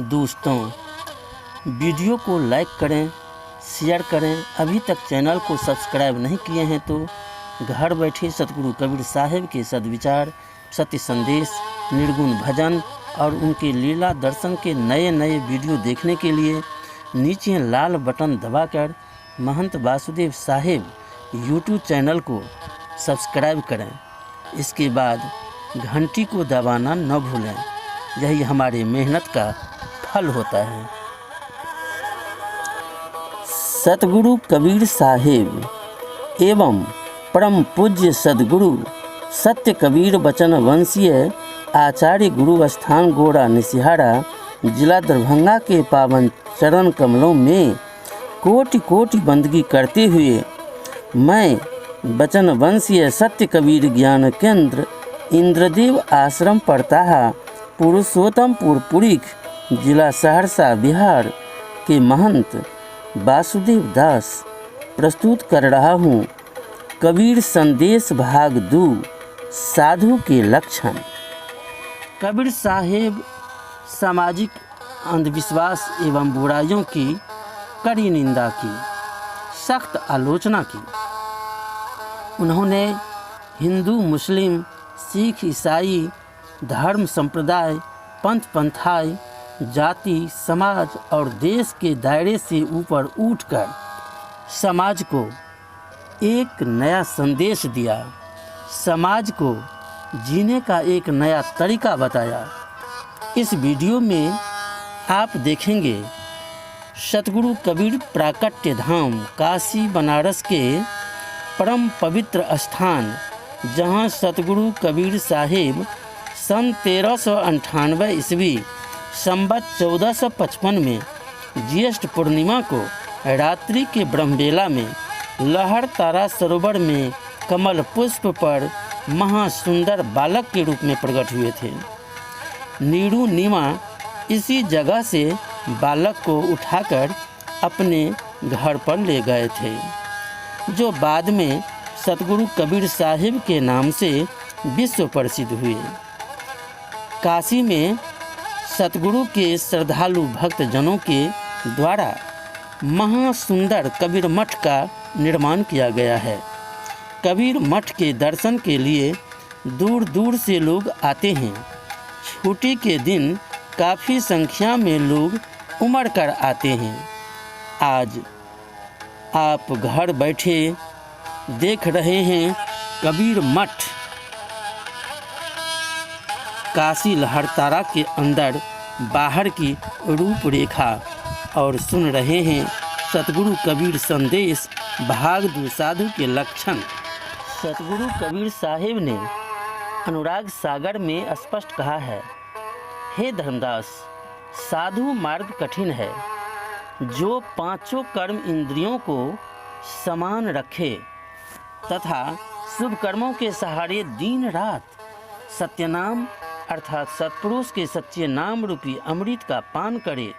दोस्तों, वीडियो को लाइक करें, शेयर करें। अभी तक चैनल को सब्सक्राइब नहीं किए हैं तो घर बैठे सतगुरु कबीर साहिब के सद्विचार, सत्य संदेश, निर्गुण भजन और उनके लीला दर्शन के नए नए वीडियो देखने के लिए नीचे लाल बटन दबाकर महंत वासुदेव साहिब यूट्यूब चैनल को सब्सक्राइब करें। इसके बाद घंटी को दबाना न भूलें। यही हमारी मेहनत का फल होता है। सतगुरु कबीर साहिब एवं परम पूज्य सदगुरु सत्य कबीर बचन वंशीय आचार्य गुरु स्थान गोड़ा निसिहारा जिला दरभंगा के पावन चरण कमलों में कोटि कोटि बंदगी करते हुए मैं बचन वंशीय सत्य कबीर ज्ञान केंद्र इंद्रदेव आश्रम परताहा पुरुषोत्तमपुर पुरीख जिला सहरसा बिहार के महंत वासुदेव दास प्रस्तुत कर रहा हूँ कबीर संदेश भाग 2 साधु के लक्षण। कबीर साहिब सामाजिक अंधविश्वास एवं बुराइयों की कड़ी निंदा की, सख्त आलोचना की। उन्होंने हिंदू, मुस्लिम, सिख, ईसाई धर्म, संप्रदाय, पंथ, पंथाई, जाति, समाज और देश के दायरे से ऊपर उठकर समाज को एक नया संदेश दिया, समाज को जीने का एक नया तरीका बताया। इस वीडियो में आप देखेंगे सतगुरु कबीर प्राकट्य धाम काशी बनारस के परम पवित्र स्थान, जहां सतगुरु कबीर साहिब सन 1398 ईस्वी संवत 1455 में ज्येष्ठ पूर्णिमा को रात्रि के ब्रह्मवेला में लहर तारा सरोवर में कमल पुष्प पर महासुंदर बालक के रूप में प्रकट हुए थे। नीरू नीमा इसी जगह से बालक को उठाकर अपने घर पर ले गए थे, जो बाद में सतगुरु कबीर साहिब के नाम से विश्व प्रसिद्ध हुए। काशी में सतगुरु के श्रद्धालु भक्तजनों के द्वारा महासुंदर कबीर मठ का निर्माण किया गया है। कबीर मठ के दर्शन के लिए दूर दूर से लोग आते हैं। छुट्टी के दिन काफ़ी संख्या में लोग उमड़ कर आते हैं। आज आप घर बैठे देख रहे हैं कबीर मठ काशी लहरतारा के अंदर बाहर की रूपरेखा और सुन रहे हैं सतगुरु कबीर संदेश भाग 2 साधु के लक्षण। सतगुरु कबीर साहिब ने अनुराग सागर में स्पष्ट कहा है, हे धर्मदास, साधु मार्ग कठिन है। जो पांचों कर्म इंद्रियों को समान रखे तथा शुभ कर्मों के सहारे दिन रात सत्यनाम अर्थात सत्पुरुष के सच्चे नाम रूपी अमृत का पान करे,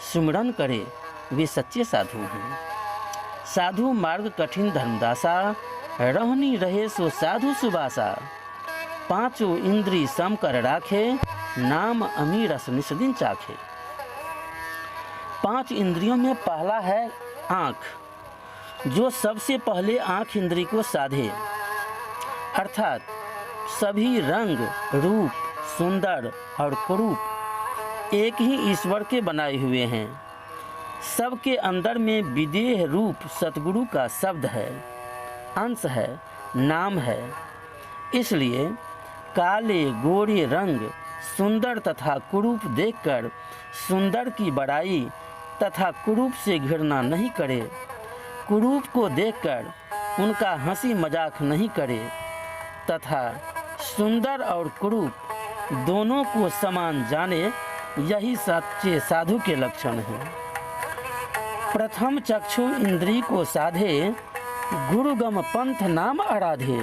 सुमिरन करे, वे सच्चे साधु हैं। साधु मार्ग कठिन धर्मदासा, रहनी रहे सो साधु सुबासा। पांचों इंद्री सम कर राखे, नाम अमीरस निस्दिन चाखे। 5 इंद्रियों में पहला है आँख, जो सबसे पहले आँख इंद्री को साधे, अर्थात सभी रंग, रूप, सुंदर और कुरूप एक ही ईश्वर के बनाए हुए हैं। सबके अंदर में विदेह रूप सतगुरु का शब्द है, अंश है, नाम है। इसलिए काले गोरे रंग सुंदर तथा कुरूप देखकर सुंदर की बड़ाई तथा कुरूप से घृणा नहीं करे, कुरूप को देखकर उनका हंसी मजाक नहीं करे तथा सुंदर और कुरूप दोनों को समान जाने, यही सच्चे साधु के लक्षण हैं। प्रथम चक्षु इंद्री को साधे, गुरुगम पंथ नाम आराधे।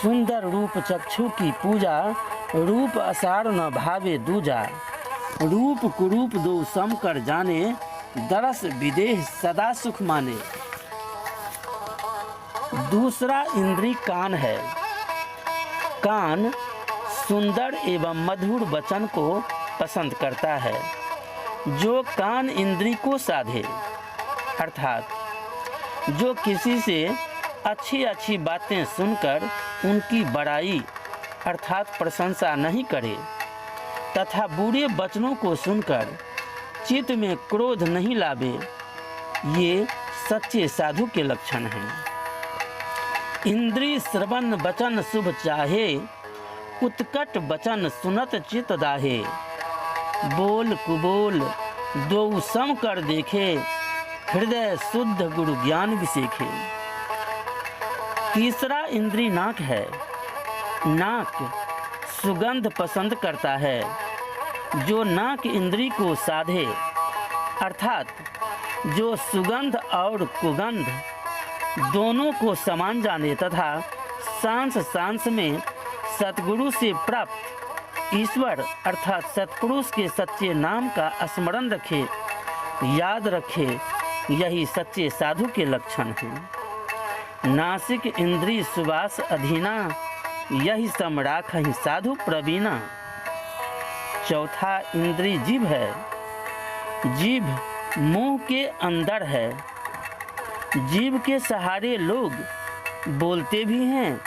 सुंदर रूप चक्षु की पूजा, रूप असार न भावे दूजा। रूप कुरूप दो सम कर जाने, दरस विदेह सदा सुख माने। दूसरा इंद्री कान है। कान सुंदर एवं मधुर वचन को पसंद करता है। जो कान इंद्री को साधे, अर्थात जो किसी से अच्छी अच्छी बातें सुनकर उनकी बड़ाई अर्थात प्रशंसा नहीं करे तथा बुरे वचनों को सुनकर चित्त में क्रोध नहीं लावे, ये सच्चे साधु के लक्षण हैं। इंद्री श्रवण वचन शुभ चाहे, उत्कट वचन सुनत चित दाहे। बोल कुबोल दो सम कर देखे, हृदय शुद्ध गुरु ज्ञान विसेखे। तीसरा इंद्री नाक है। नाक सुगंध पसंद करता है। जो नाक इंद्री को साधे, अर्थात जो सुगंध और कुगंध दोनों को समान जाने तथा सांस सांस में सतगुरु से प्राप्त ईश्वर अर्थात सतपुरुष के सच्चे नाम का स्मरण रखे, याद रखे, यही सच्चे साधु के लक्षण हैं। नासिक इंद्री सुवास अधीना, यही सम राखहि साधु प्रवीणा। चौथा इंद्री जीभ है। जीभ मुंह के अंदर है। जीभ के सहारे लोग बोलते भी हैं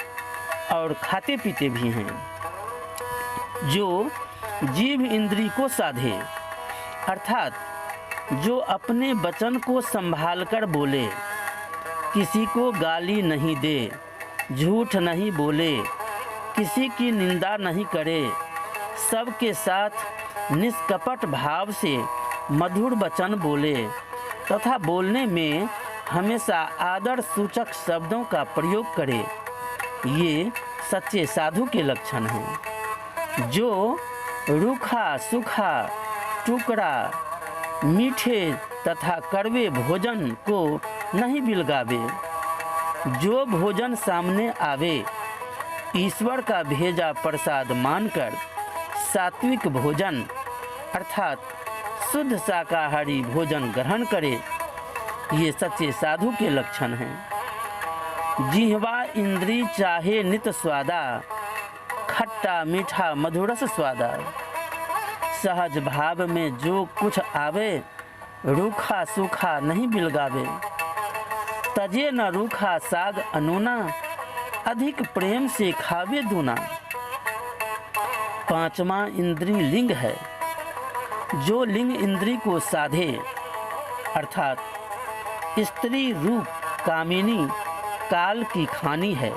और खाते पीते भी हैं। जो जीभ इंद्री को साधे, अर्थात जो अपने वचन को संभाल कर बोले, किसी को गाली नहीं दे, झूठ नहीं बोले, किसी की निंदा नहीं करे, सबके साथ निष्कपट भाव से मधुर वचन बोले तथा बोलने में हमेशा आदर सूचक शब्दों का प्रयोग करे, ये सच्चे साधु के लक्षण हैं। जो रूखा सूखा टुकड़ा मीठे तथा कड़वे भोजन को नहीं बिलगावे, जो भोजन सामने आवे ईश्वर का भेजा प्रसाद मानकर सात्विक भोजन अर्थात शुद्ध शाकाहारी भोजन ग्रहण करे, ये सच्चे साधु के लक्षण हैं। जिह्वा इंद्री चाहे नित स्वादा, खट्टा मीठा मधुरस स्वादा। सहज भाव में जो कुछ आवे, रूखा सूखा नहीं बिलगावे। तजे न रूखा साग अनूना, अधिक प्रेम से खावे दूना। पांचवा इंद्री लिंग है। जो लिंग इंद्री को साधे, अर्थात स्त्री रूप कामिनी काल की खानी है।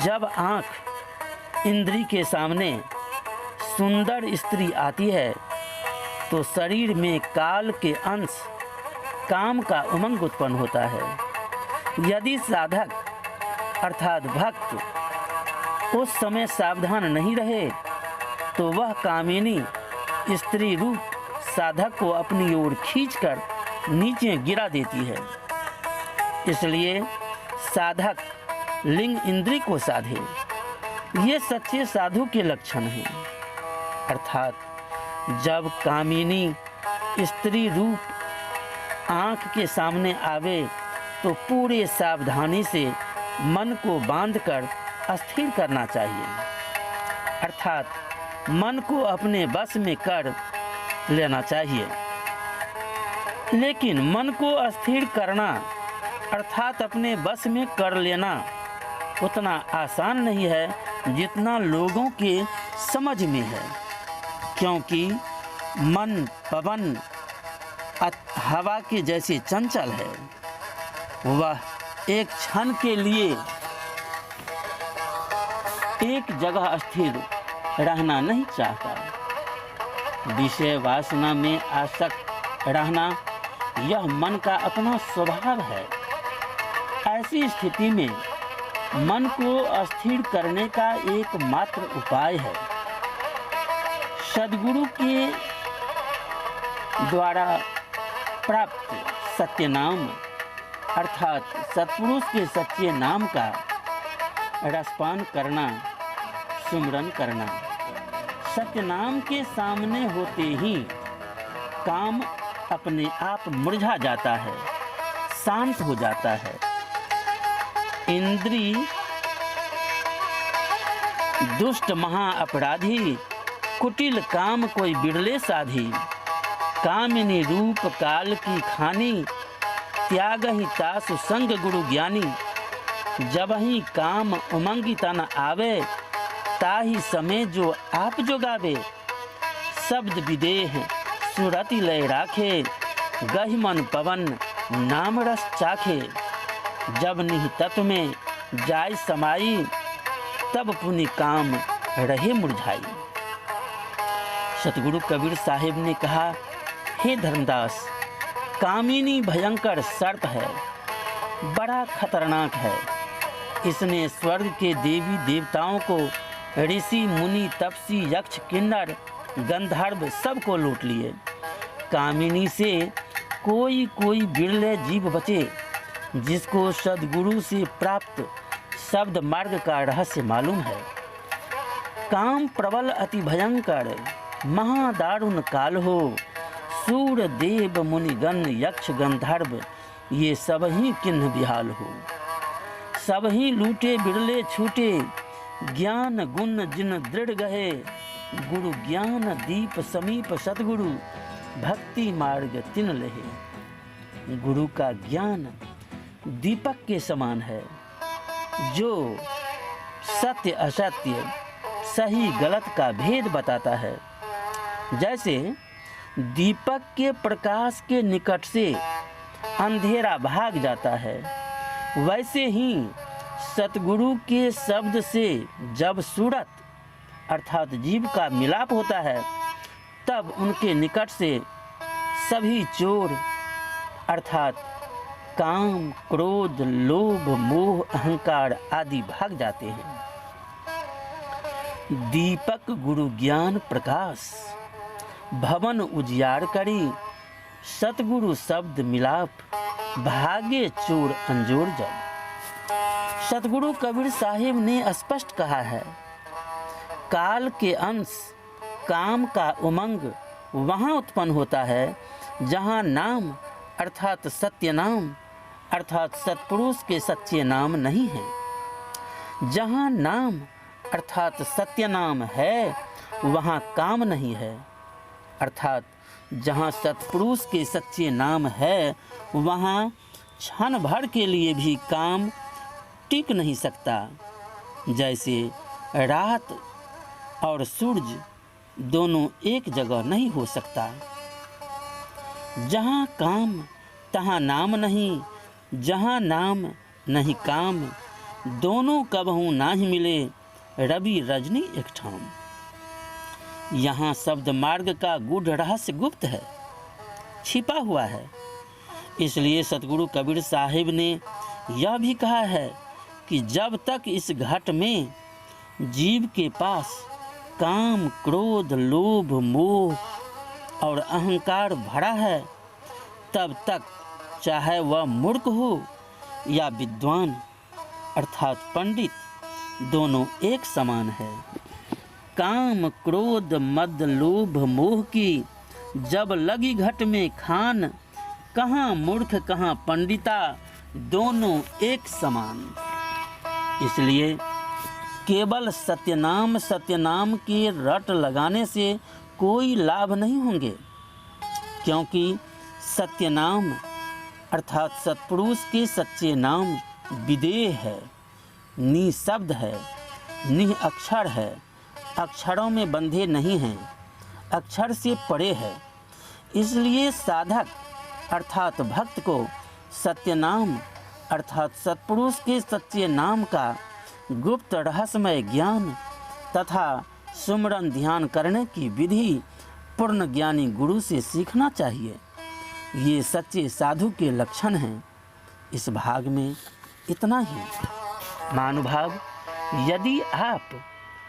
जब आँख इंद्री के सामने सुंदर स्त्री आती है तो शरीर में काल के अंश काम का उमंग उत्पन्न होता है। यदि साधक अर्थात भक्त उस समय सावधान नहीं रहे तो वह कामिनी स्त्री रूप साधक को अपनी ओर खींचकर नीचे गिरा देती है। इसलिए साधक लिंग इंद्री को साधे, ये सच्चे साधु के लक्षण हैं। अर्थात जब कामिनी स्त्री रूप आँख के सामने आवे तो पूरे सावधानी से मन को बांधकर स्थिर करना चाहिए, अर्थात मन को अपने बस में कर लेना चाहिए। लेकिन मन को स्थिर करना अर्थात अपने बस में कर लेना उतना आसान नहीं है जितना लोगों के समझ में है, क्योंकि मन पवन हवा के जैसे चंचल है। वह एक क्षण के लिए एक जगह स्थिर रहना नहीं चाहता। विषय वासना में आसक्त रहना यह मन का अपना स्वभाव है। ऐसी स्थिति में मन को स्थिर करने का एकमात्र उपाय है सद्गुरु के द्वारा प्राप्त सत्य नाम अर्थात सत्पुरुष के सच्चे नाम का रसपान करना, सुमरन करना। सत्य नाम के सामने होते ही काम अपने आप मुरझा जाता है, शांत हो जाता है। इंद्री दुष्ट महा अपराधी कुटिल काम कोई बिरले साधी, कामिनी रूप काल की खानी, त्याग ही तासु संग गुरु ज्ञानी, जब ही काम उमंगी तन आवे, ताही समय जो आप जो गावे, शब्द विदेह सुरति लय राखे, गहि मन पवन नाम रस चाखे, जब निह तत्व में जाय समाई, तब पुनि काम रहे मुरझाई। सतगुरु कबीर साहिब ने कहा, हे धर्मदास, कामिनी भयंकर सर्प है, बड़ा खतरनाक है। इसने स्वर्ग के देवी देवताओं को, ऋषि मुनि तपसी यक्ष किन्नर गंधर्व सबको लूट लिए। कामिनी से कोई कोई बिरले जीव बचे, जिसको सद्गुरु से प्राप्त शब्द मार्ग का रहस्य मालूम है। काम प्रबल अति भयंकर महादारुण काल हो, सूर देव मुनिगण यक्ष गंधर्व ये सब ही किन्ह बिहाल हो। सब ही लूटे बिरले छूटे, ज्ञान गुण जिन दृढ़ गहे, गुरु ज्ञान दीप समीप सतगुरु, भक्ति मार्ग तिन लहे। गुरु का ज्ञान दीपक के समान है, जो सत्य असत्य सही गलत का भेद बताता है। जैसे दीपक के प्रकाश के निकट से अंधेरा भाग जाता है, वैसे ही सतगुरु के शब्द से जब सूरत अर्थात जीव का मिलाप होता है, तब उनके निकट से सभी चोर अर्थात काम क्रोध लोभ मोह अहंकार आदि भाग जाते हैं। दीपक गुरु ज्ञान प्रकाश भवन उजियार करी, सतगुरु शब्द मिलाप भागे चोर अंजोर जब। सतगुरु कबीर साहिब ने स्पष्ट कहा है, काल के अंश काम का उमंग वहाँ उत्पन्न होता है जहाँ नाम अर्थात सत्य नाम अर्थात सत्पुरुष के सच्चे नाम नहीं है। जहाँ नाम अर्थात सत्य नाम है, वहाँ काम नहीं है। अर्थात जहाँ सत्पुरुष के सच्चे नाम है, वहाँ क्षण भर के लिए भी काम टिक नहीं सकता। जैसे रात और सूरज दोनों एक जगह नहीं हो सकता। जहाँ काम तहाँ नाम नहीं, जहाँ नाम नहीं काम, दोनों कबहू ना ही मिले, रवि रजनी एक ठाम। यहाँ शब्द मार्ग का गूढ़ रहस्य गुप्त है, छिपा हुआ है। इसलिए सतगुरु कबीर साहिब ने यह भी कहा है कि जब तक इस घट में जीव के पास काम क्रोध लोभ मोह और अहंकार भरा है, तब तक चाहे वह मूर्ख हो या विद्वान अर्थात पंडित, दोनों एक समान है। काम क्रोध मद लोभ मोह की जब लगी घट में खान, कहाँ मूर्ख कहाँ पंडिता, दोनों एक समान। इसलिए केवल सत्यनाम के रट लगाने से कोई लाभ नहीं होंगे, क्योंकि सत्यनाम अर्थात सत्पुरुष के सच्चे नाम विदेह है, निशब्द है, निह अक्षर है, अक्षरों में बंधे नहीं हैं, अक्षर से परे है। इसलिए साधक अर्थात भक्त को सत्यनाम अर्थात सत्पुरुष के सच्चे नाम का गुप्त रहस्यमय ज्ञान तथा सुमरन ध्यान करने की विधि पूर्ण ज्ञानी गुरु से सीखना चाहिए। ये सच्चे साधु के लक्षण हैं। इस भाग में इतना ही। महानुभाव, यदि आप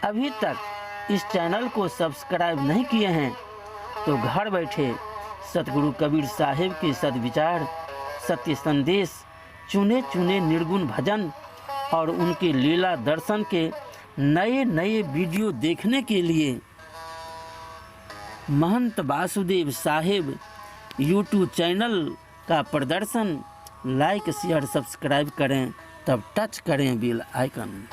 अभी तक इस चैनल को सब्सक्राइब नहीं किए हैं, तो घर बैठे सतगुरु कबीर साहिब के सद्विचार, सत्य संदेश, चुने चुने निर्गुण भजन और उनके लीला दर्शन के नए नए वीडियो देखने के लिए महंत वासुदेव साहिब यूट्यूब चैनल का प्रदर्शन लाइक शेयर सब्सक्राइब करें, तब टच करें बेल आइकन।